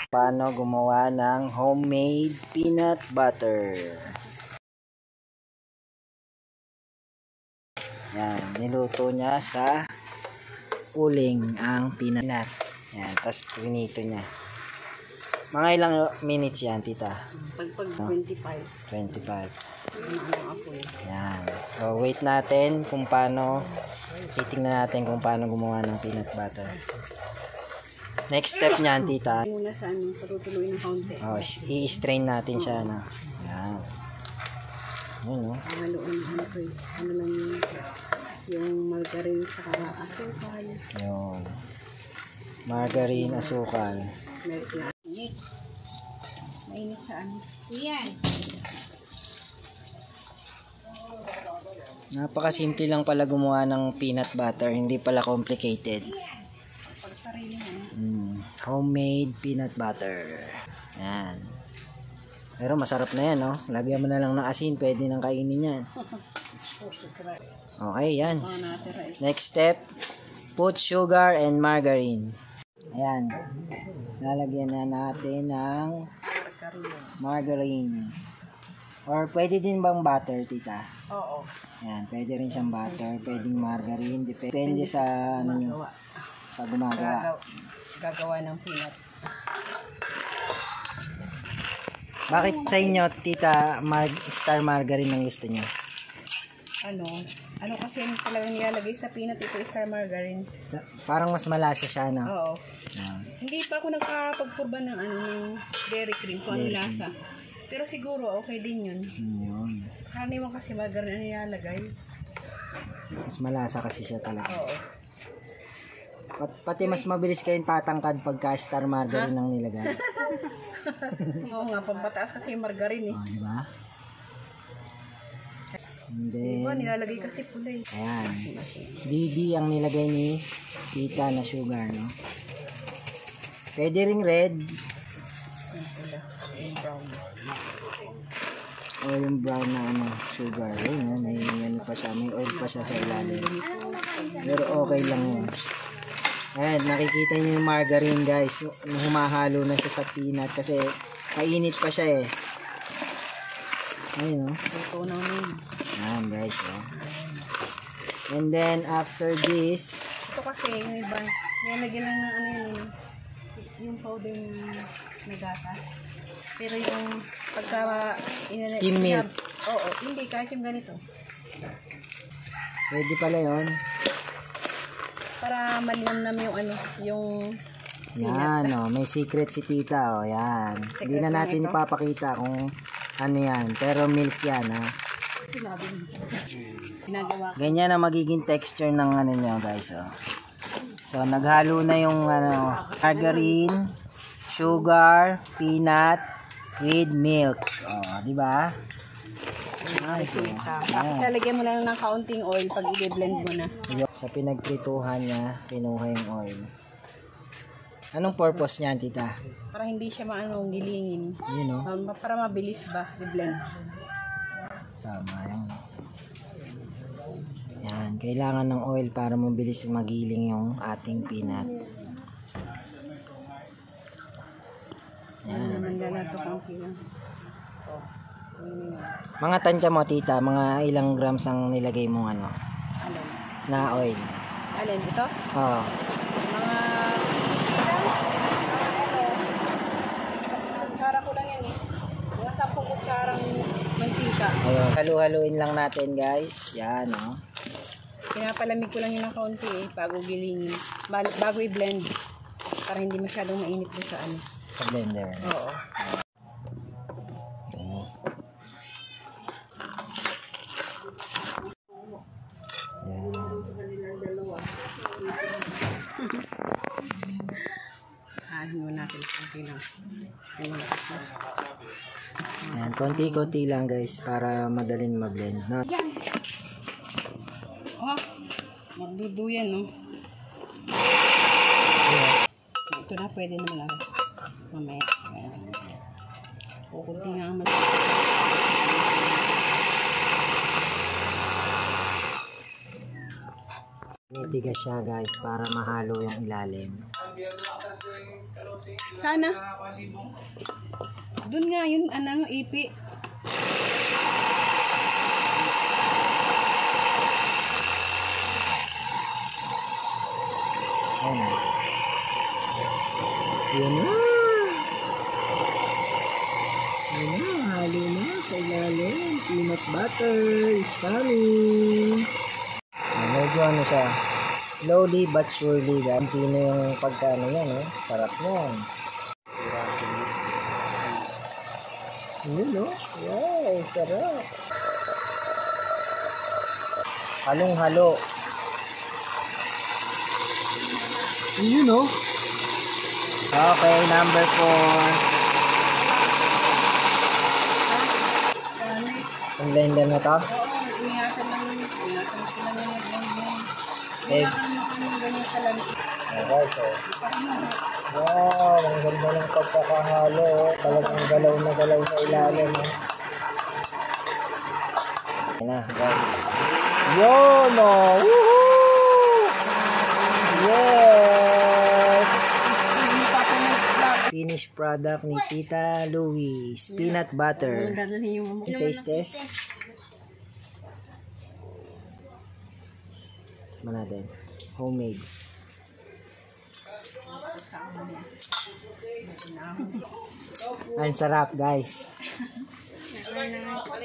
Paano gumawa ng homemade peanut butter. Yan, niluto niya sa uling ang peanut. Yan, tapos pinito niya. Mga ilang minutes yan, tita? Pag 25. 25. Ako eh. Yan. So, wait natin kung paano, titingnan natin kung paano gumawa ng peanut butter. Next step niyan, tita. Muna sa patutuloy ng kaunti. Oh, i-strain natin siya, no? Yan. Yun, no? Haluin ano lang yung margarine sa asukal. Yun. Margarine, asukal. Milk na. Mainit sa ano. Yan. Napakasimple lang pala gumawa ng peanut butter. Hindi pala complicated. Homemade peanut butter. Yan. Pero masarap na yan, no? Lagyan mo na lang ng asin. Pwede nang kainin yan. Okay, yan. Next step, put sugar and margarine. Ayan. Lalagyan na natin ng margarine. Or pwede din bang butter, tita? Oo. Ayan, pwede rin siyang butter, pwedeng margarine, depende sa ano nyo, sa gumagawa. Gagawa ng peanut. Bakit sa inyo, tita, star margarine ang gusto nyo? Ano kasi yung talagang nilalagay sa peanut, ito star margarine. Parang mas malasa siya, no? Oo. Hindi pa ako nakapagpurba ng ng dairy cream kung ano lasa. Pero siguro okay din yun. Yun. Karaniwan kasi margarine ang nilalagay. Mas malasa kasi siya talaga. Oo. Pati mas mabilis kayong tatangkad pagka star margarine ang nilagay. Oo nga, pampataas kasi yung margarine eh. Oh, diba? And then, Diba, nilalagay kasi pula eh. ayan. DD ang nilagay ni tita na sugar, no? Pwede ring red. Yung pula, yung brown. O yung brown na ano, sugar. Yun, may ano pa siya, may oil pa siya sa ilalim. Pero okay lang yun. Ayan, nakikita niyo yung margarine, guys. Humahalo na siya sa peanut kasi kainit pa siya eh. Ayun, no? Ito namin. Ayan, guys, oh. And then, after this, Ito kasi, yung iba, nilalagyan lang ng yung powder na gatas. Pero yung pagka Skim milk. Oo, hindi, kahit yung ganito. pwede pala yun. Para malinamnam yung yung Yan, oh, may secret si tita, oh, yan. Hindi na natin ipapakita kung ano yan, pero milk yan, ha. sinabi mo. Ginagawa ko. Ganyan ang magiging texture ng ano nyo, guys, oh. So, naghalo na yung ano, margarine, sugar, peanut, with milk. Oh, di ba? Nice, oh. Tapos lalagyan mo lang ng kaunting oil pag i-blend mo na. Sa pinagprituhan niya, pinuha yung oil. Anong purpose niyan, tita? Para hindi siya gilingin. Yun, no? Para mabilis ba i-blend. Tama yan. Yan, kailangan ng oil para mabilis magiling yung ating peanut. Ano naman lalato kang kilo. Mga tansya mo, tita, mga ilang grams ang nilagay mong ano, Alin? na oil? Alin? Ito? Oo. Mga kutsara ko lang yan eh. Mga 10 kutsarang mantika. Ayun, halu-haluin lang natin, guys. Yan, oh. Pinapalamig ko lang yun ng kaunti eh, bago gilingin. Bago i-blend. Para hindi masyadong mainit doon sa ano. Sa blender. Oo. Ahin mo natin konti lang. Yan, konti-konti lang, guys, para madaling ma-blend. No? Oh, magduduyan, no? Ito na, pwede naman lang. Mamaya. Kukunti nga ang Nitigas siya, guys, para mahalo yung ilalim. Sana. Doon nga yun, ipi. Ayan. Ayan na. Ayan na, halo na sa ilalim. Peanut butter is coming. Medyo ano siya, slowly but surely, ganti na yung pagkano yan, eh. Sarap yan. Yun, no? Wow, sarap. Halong-halo. Yun, no? Okay, number 4. Ang blender na to? Oo, inihasan sila na nag-blend. Eh. Kailangan mo ganyan kalami. Okay, so. Wow, ang ganda ng pagkakahalo. Oh. Talagang galaw na galaw sa ilalim. Oh. Yan na, guys. Yun, oh! Woohoo! Yes! Finished product ni Tita Louise. Peanut butter. Taste test. Mana natin? Homemade. Ang sarap, guys.